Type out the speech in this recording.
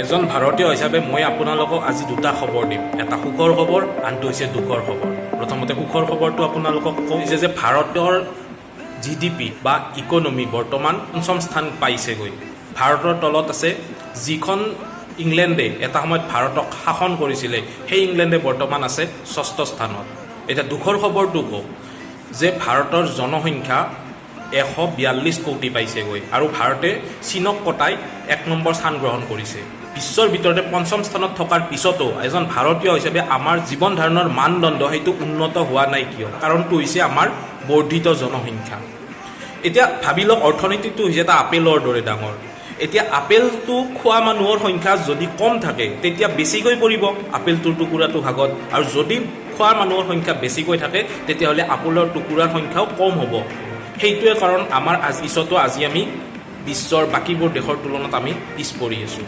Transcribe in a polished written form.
এজন ভাৰতীয় হিচাপে মই আপোনালোকক আজি দুটা খবৰ দিম। এটা সুখৰ খবৰ, আনটো হৈছে দুখৰ খবৰ। প্ৰথমতে সুখৰ খবৰটো আপোনালোকক কৈছে যে ভাৰতৰ GDP বা ইকনমি বৰ্তমান পঞ্চম স্থান পাইছেগৈ। ভাৰতৰ তলত আছে যিখন ইংলেণ্ডে এটা সময়ত ভাৰতক শাসন কৰিছিলে, সেই ইংলেণ্ডে বৰ্তমান আছে ষষ্ঠ স্থানত। এতিয়া দুখৰ খবৰটো কওঁ যে ভাৰতৰ জনসংখ্যা 142 কোটি পাইছেগৈ আৰু ভাৰতে চীনক কটাই 1 নম্বৰ স্থান গ্ৰহণ কৰিছে। বিশ্বৰ ভিতৰতে পঞ্চম স্থানত থকাৰ পিছতো এজন ভাৰতীয় হিচাপে আমাৰ জীৱন ধাৰণৰ মানদণ্ড সেইটো উন্নত হোৱা নাই কিয়? কাৰণটো হৈছে আমাৰ বৰ্ধিত জনসংখ্যা। এতিয়া ভাবি লওক, অৰ্থনীতিটো হৈছে এটা আপেলৰ দৰে ডাঙৰ। এতিয়া আপেলটো খোৱা মানুহৰ সংখ্যা যদি কম থাকে তেতিয়া বেছিকৈ পৰিব আপেলটোৰ টুকুৰাটো ভাগত, আৰু যদি খোৱা মানুহৰ সংখ্যা বেছিকৈ থাকে তেতিয়াহ'লে আপেলৰ টুকুৰাৰ সংখ্যাও কম হ'ব। সেইটোৱে কাৰণ আমাৰ পিছতো আজি আমি বিশ্বৰ বাকীবোৰ দেশৰ তুলনাত আমি পিছ পৰি আছোঁ।